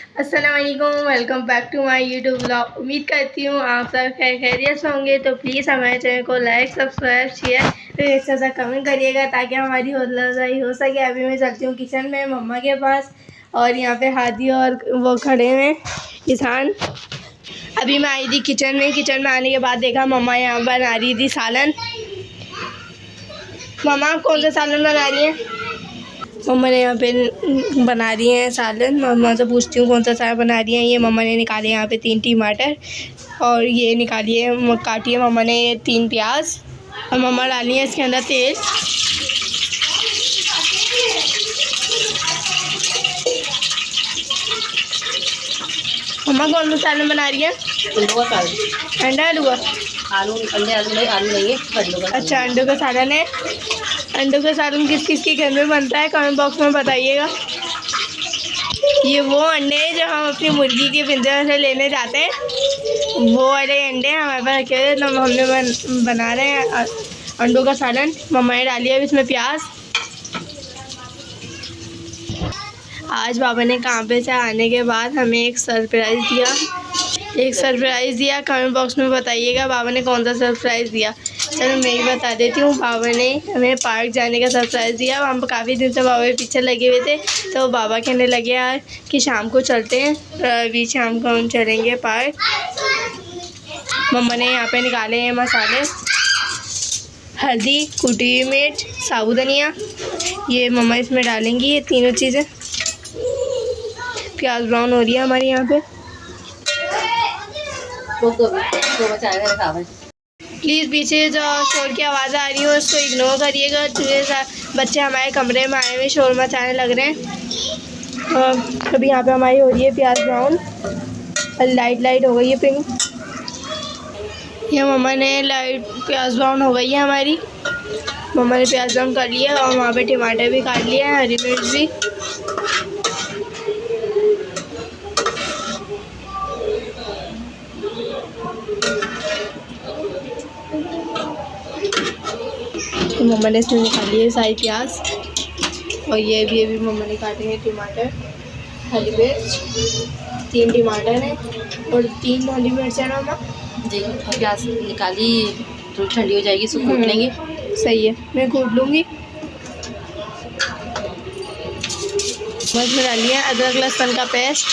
अस्सलाम वालेकुम, welcome back to my YouTube blog. उम्मीद करती हूँ आप सब खैरियत से होंगे। तो प्लीज़ हमारे चैनल को लाइक, सब्सक्राइब, शेयर फिर अच्छा सा कमेंट करिएगा ताकि हमारी हौसला अफजाई हो सके। अभी मैं चलती हूँ किचन में मम्मा के पास, और यहाँ पे हादी और वो खड़े हैं किसान। अभी मैं आई थी किचन में आने के बाद देखा मम्मा यहाँ बना रही थी सालन। मम्मा कौन सा सालन बना रही है? मम्मा ने यहाँ पे बना रही हैं सालन। मम्मा से पूछती हूँ कौन सा सालन बना रही हैं। ये मम्मा ने निकाले यहाँ पे 3 टमाटर, और ये निकाली है काटी है मम्मा ने 3 प्याज, और मम्मा डाली है इसके अंदर तेल। मम्मा कौन सा सालन बना रही है? अंडा आलू का? आलू नहीं है। अच्छा, अंडों का सालन है। अंडों का सालन किस किस के घर में बनता है कमेंट बॉक्स में बताइएगा। ये वो अंडे हैं जो हम अपनी मुर्गी के पिंजरे से लेने जाते हैं, वो वाले अंडे हमारे पास रखे हैं। तो हमने बना रहे हैं अंडों का सालन। मम्मा ने डाली है इसमें प्याज। आज बाबा ने काम पे से आने के बाद हमें एक सरप्राइज़ दिया। कमेंट बॉक्स में बताइएगा बाबा ने कौन सा सरप्राइज़ दिया। चलो मैं ही बता देती हूँ। बाबा ने हमें पार्क जाने का सरप्राइज़ दिया। हम काफ़ी दिन से बाबा के पीछे लगे हुए थे, तो बाबा कहने लगे यार कि शाम को चलते हैं। अभी शाम को हम चलेंगे पार्क। मम्मा ने यहाँ पे निकाले हैं मसाले, हल्दी, कुटी हुई मिर्च, साबुधनिया, ये मम्मा इसमें डालेंगी ये तीनों चीज़ें। प्याज ब्राउन हो रही है हमारी यहाँ पे। प्लीज़ पीछे जो शोर की आवाज़ आ रही है उसको इग्नोर करिएगा। बच्चे हमारे कमरे में आए हुए शोर मचाने लग रहे हैं। अभी यहाँ पे हमारी हो रही है प्याज ब्राउन, लाइट हो गई है पिंक। ये मम्मा ने लाइट प्याज ब्राउन हो गई है हमारी। मम्मा ने प्याज ब्राउन कर लिया, और वहाँ पे टमाटर भी काट लिया है, हरी मिर्च भी। तो मम्मा ने इसमें निकाली है सारी प्याज, और ये भी मम्मा ने काटे हैं टमाटर, हरी मिर्च। 3 टमाटर हैं और 3 हरी मिर्च है ना मम्मा जी। प्याज निकाली तो ठंडी हो जाएगी, इसको कूट लेंगे। सही है, मैं कूट लूँगी। बस में डाली है अदरक लहसुन का पेस्ट,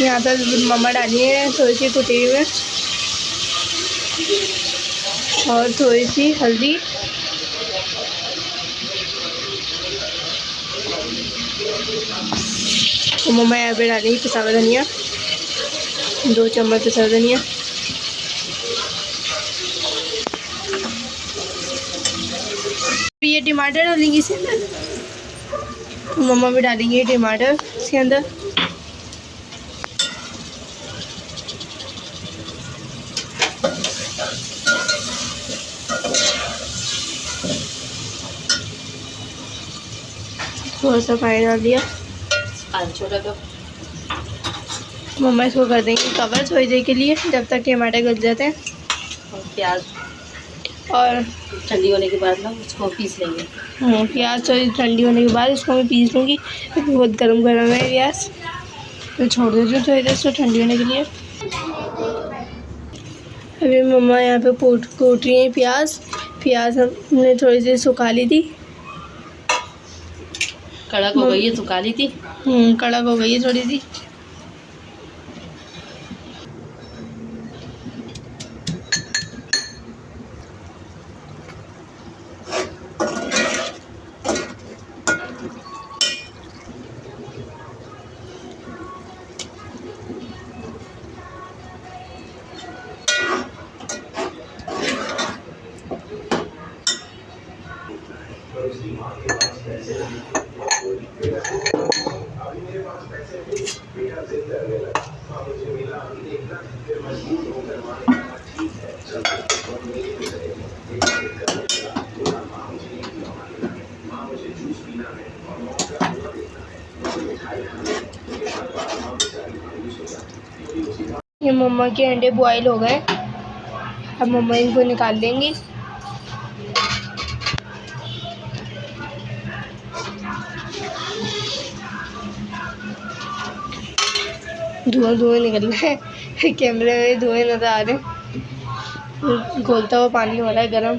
यहाँ पर मम्मा डाली है थोड़ी सी कुटी हुई मिर्च और थोड़ी सी हल्दी, तो मम्मा यहाँ पे डाली पिसा हुआ धनिया, 2 चम्मच पिसा हुआ धनिया। ये टमाटर डालेंगी इसके अंदर, तो मम्मा भी डालेंगे टमाटर इसके अंदर। थोड़ा सा पानी डाल दिया, छोटा कप। मम्मा इसको कर देंगे कवर थोड़ी देर के लिए, जब तक टमाटर गल जाते हैं। और प्याज और ठंडी होने के बाद ना उसको पीस लेंगे। प्याज थोड़ी ठंडी होने के बाद इसको मैं पीस लूँगी। बहुत गरम है प्याज, तो छोड़ देती हूँ थोड़ी देर इसको ठंडी होने के लिए। अभी मम्मा यहाँ पे कूट रही हैं प्याज हमने थोड़ी देर सुखा ली थी। कड़क हो गई है, सुखा ली थी। कड़क हो गई है थोड़ी सी। ये मम्मा के अंडे बॉईल हो गए। अब मम्मा इनको निकाल लेंगी। धुआं धुआं निकल रहा है कैमरे में, धुएं नजर आ रहे हैं। घोलता हुआ पानी हो रहा है गर्म।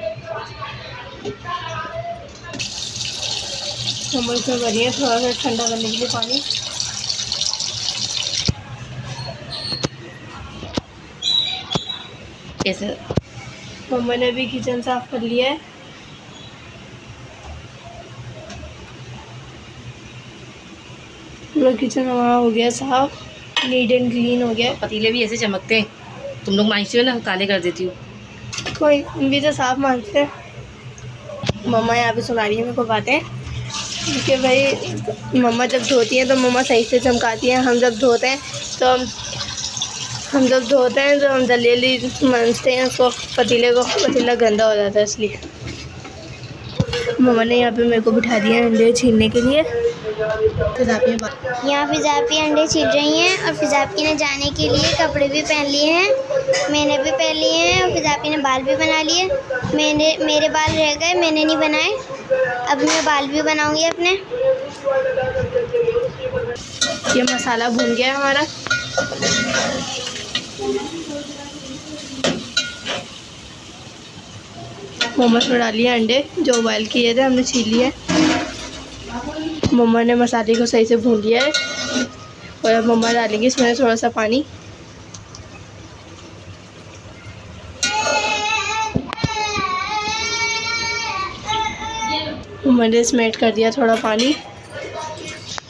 मम्मा इसमें भरी है थोड़ा सा ठंडा करने के लिए पानी। कैसे मम्मा ने भी किचन साफ कर लिया है। पूरा किचन हमारा हो गया साफ, नीट एंड क्लीन हो गया। पतीले भी ऐसे चमकते हैं, तुम लोग मांझते हो ना, काले कर देती हो। कोई भी तो साफ मांगते हैं। मम्मा यहाँ पे सुना रही है मेरे को बातें कि भाई मम्मा जब धोती हैं तो मम्मा सही से चमकाती हैं। हम जब धोते हैं तो हम जल्दी मांजते हैं उसको, पतीला गंदा हो जाता है इसलिए। मम्मा ने यहाँ पे मेरे को बिठा दिया अंडे छीलने के लिए। यहाँ फिजापी अंडे छील रही हैं और फिजापी ने जाने के लिए कपड़े भी पहन लिए हैं, मैंने भी पहन लिए हैं और फिजापी ने बाल भी बना लिए। मेरे बाल रह गए, मैंने नहीं बनाए। अब मैं बाल भी बनाऊंगी अपने। ये मसाला भून गया है हमारा। मम्मा ने डाली है अंडे जो बॉयल किए थे, हमने छील लिए। मम्मा ने मसाले को सही से भून लिया है और अब मम्मा डालेंगी इसमें थोड़ा सा पानी। मम्मा ने इसमें ऐड कर दिया थोड़ा पानी।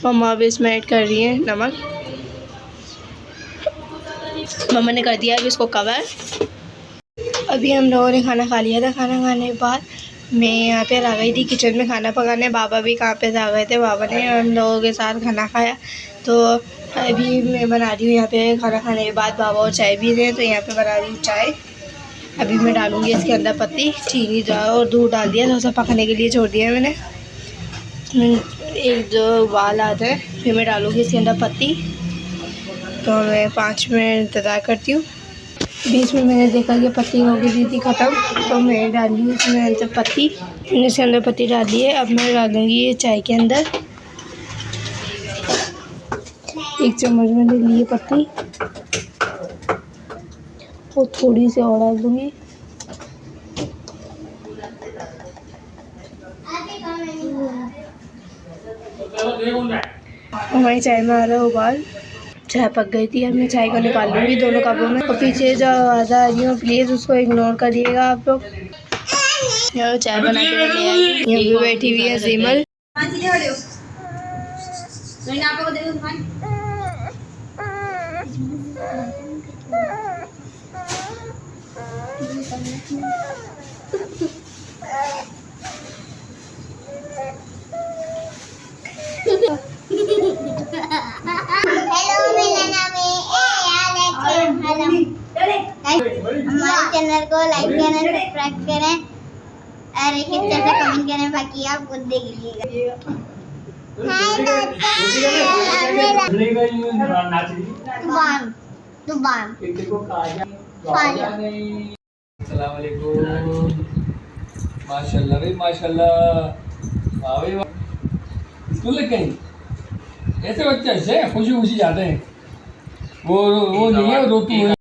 मम्मा अब इसमें ऐड कर रही है नमक। मम्मा ने कर दिया अब इसको कवर। अभी हम लोगों ने खाना खा लिया था। खाना खाने के बाद मैं यहाँ पे आ गई थी किचन में खाना पकाने। बाबा भी कहाँ पे आ गए थे, बाबा ने हम लोगों के साथ खाना खाया। तो अभी मैं बना रही हूँ यहाँ पे खाना खाने के बाद बाबा और चाय भी दें, तो यहाँ पे बना रही हूँ चाय। अभी मैं डालूँगी इसके अंदर पत्ती, चीनी और दूध डाल दिया, थोड़ा सा पकने के लिए छोड़ दिया मैंने। एक दो उबाल आते हैं फिर मैं डालूँगी इसके अंदर पत्ती। तो मैं 5 मिनट इंतज़ार करती हूँ। बीच में मैंने देखा कि पत्ती हो गई थी ख़त्म, तो मैं डाल दी इसमें अंदर पत्ती। मैंने इसके अंदर पत्ती डाल दी है। अब मैं डालूँगी ये चाय के अंदर। 1 चम्मच में ले ली पत्ती और थोड़ी सी और डाल दूँगी। हमारी चाय में आ रहा है उबाल। चाय पक गई थी, अब मैं चाय को निकाल लूँगी दोनों कपों में। और पीछे जो आवाज़ आ रही हो प्लीज़ उसको इग्नोर करिएगा आप लोग। यहाँ चाय बना के ले आई। यहाँ भी बैठी हुई है जीमल। हमारे चैनल को लाइक करें, सब्सक्राइब करें और एक अच्छा सा कमेंट करें, बाकी आप खुद देख लीजिएगा। अस्सलाम वालेकुम। माशाल्लाह भाई माशाल्लाह। वाह भाई वाह। स्कूल लग गई। ऐसे बच्चे अच्छे हैं, खुशी खुशी जाते हैं। वो नहीं है रोती है।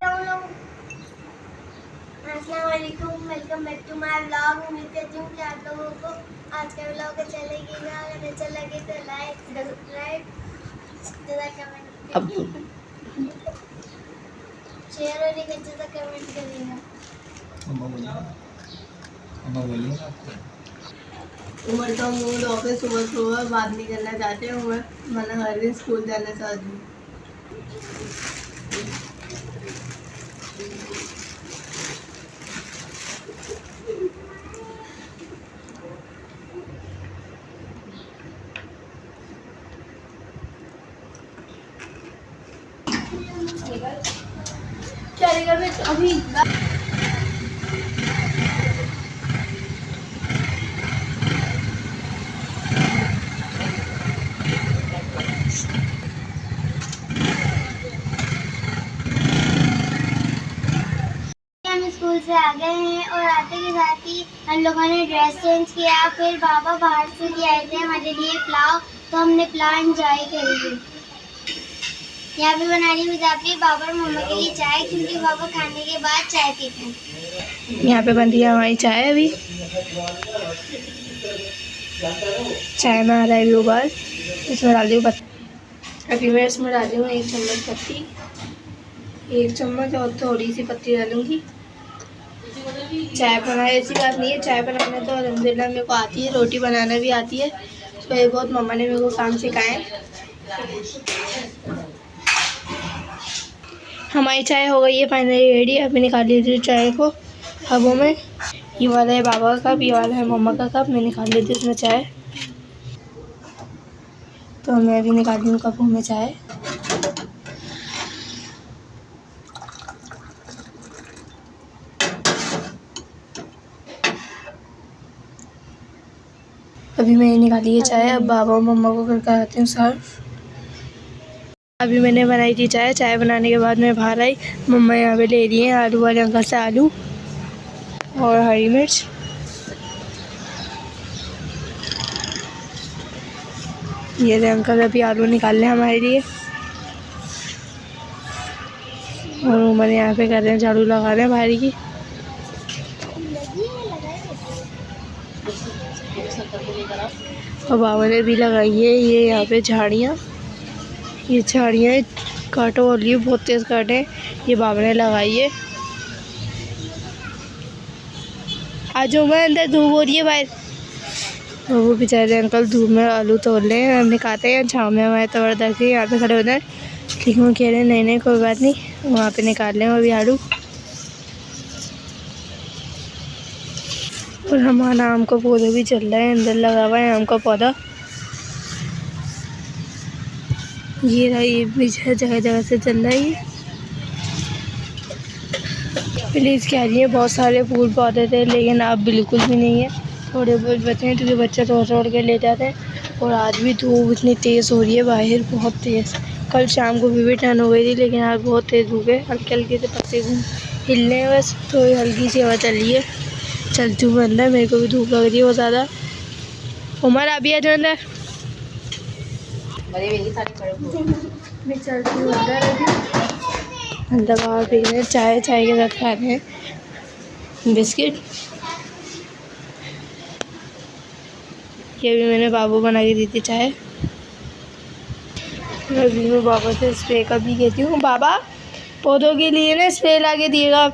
अस्सलाम वालेकुम, welcome back to my vlog. उम्मीद करती हूँ कि आप लोगों को आज का व्लॉग अच्छा लगेगा। अगर अच्छा लगे तो लाइक, सब्सक्राइब, कमेंट, शेयर और एक अच्छा सा कमेंट करिएगा। उमर का मूड ऑफिस सुबह बात नहीं करना चाहते हैं। उमर मैंने हर दिन स्कूल जाना चाहती हूँ। क्या अभी स्कूल से आ गए हैं और आते के साथ ही हम लोगों ने ड्रेस चेंज किया। फिर बाबा बाहर से ले आए थे हमारे लिए पुलाव, तो हमने पुलाव एंजॉय करी। यहाँ पे बना रही हुई बाबा और मम्मा के लिए चाय, क्योंकि बाबा खाने के बाद चाय पीते हैं। यहाँ पे बन रही है हमारी चाय। अभी चाय में आ रहा है भी उबाल, इसमें डाल दी हूँ पत्ती। अभी मैं इसमें डाली हूँ 1 चम्मच पत्ती, 1 चम्मच और थोड़ी सी पत्ती डालूँगी। चाय बनाना ऐसी बात नहीं है, चाय बनाना तो अल्हम्दुलिल्लाह मेरे को आती है, रोटी बनाना भी आती है। तो ये बहुत मम्मा ने मेरे को काम सिखाए। हमारी चाय हो गई है फाइनली रेडी। अभी निकाल ली थी चाय को कपों में। ये वाला है बाबा का कप, ये वाला है मम्मा का कप। मैं निकाल ली थी इसमें चाय, तो मैं अभी निकाल ली हूँ कपों में चाय। अभी मैंने निकाली है चाय, अब बाबा और मम्मा को करके आती हूँ सर्व। अभी मैंने बनाई थी चाय। चाय बनाने के बाद मैं बाहर आई, मम्मा यहाँ पे ले रही हैं आलू वाले अंकल से आलू और हरी मिर्च। ये थे अंकल अभी आलू निकाल रहे हैं हमारे लिए, और मम्मा ने यहाँ पे कर रहे हैं झाड़ू लगा रहे हैं बाहर की। और बाबा ने भी लगाई है ये यहाँ पे झाड़ियाँ। ये झाड़ियाँ कांटों वाली बहुत तेज़ काटे, ये बाबा ने लगाई है। आज मैं अंदर धूप हो रही है बाहर, और वो बेचारे अंकल धूप में आलू तोड़ रहे हैं। हम निकालते हैं छाँव में, हमारे तो जबरदस्ती यहाँ पे खड़े होते हैं, लेकिन वो कह रहे हैं नहीं नहीं कोई बात नहीं, वहाँ पे निकाल लें अभी आलू। और हमारा आम का पौधा भी चल रहा है, अंदर लगा हुआ है आम का पौधा। ये रहा, ये भी जगह जगह से चल रहा है। प्लीज़ क्या है, बहुत सारे फूल पौधे थे लेकिन अब बिल्कुल भी नहीं है, थोड़े बहुत बचे हैं क्योंकि बच्चे तोड़ के ले जाते हैं। और आज भी धूप इतनी तेज़ हो रही है बाहर, बहुत तेज़। कल शाम को भी ठंड हो गई थी, लेकिन आज बहुत तेज़ धूप है। हल्के हल्के से पत्ते हिल रहे हैं बस, तो हल्की सी हवा चल रही है। चलती हूँ अंदर, मेरे को भी धूप लग रही है बहुत ज़्यादा। उमर अभी आ जाओ अंदर। मैं चलती हूँ अंदर। अभी अंदर बाहर पी रहे हैं चाय, चाय के साथ खा रहे हैं बिस्किट। ये भी मैंने बाबू बना के दी थी चाय। अभी मैं बाबा से स्प्रे का भी कहती हूँ, बाबा पौधों के लिए ना स्प्रे ला के दिएगा,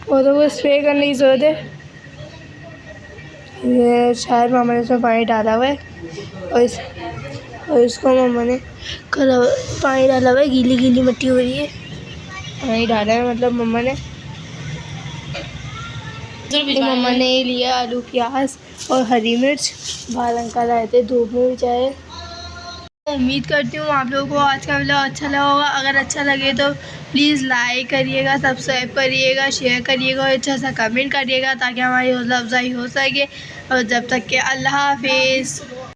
पौधों को स्प्रे करने की ज़रूरत है। ये शायद मामा ने इसमें पानी डाला हुआ है, और इसको मामा ने कल पानी डाला हुआ है, गीली गीली मिट्टी हो रही है, पानी डाला है मतलब मम्मा ने। मम्मा ने लिया आलू प्याज और हरी मिर्च, बाहर अंकल आए थे धूप में भी चाय। उम्मीद करती हूँ आप लोगों को आज का वीडियो अच्छा लगा होगा। अगर अच्छा लगे तो प्लीज़ लाइक करिएगा, सब्सक्राइब करिएगा, शेयर करिएगा और अच्छा सा कमेंट करिएगा, ताकि हमारी हौसला अफजाई हो सके। और जब तक के अल्लाह हाफिज़।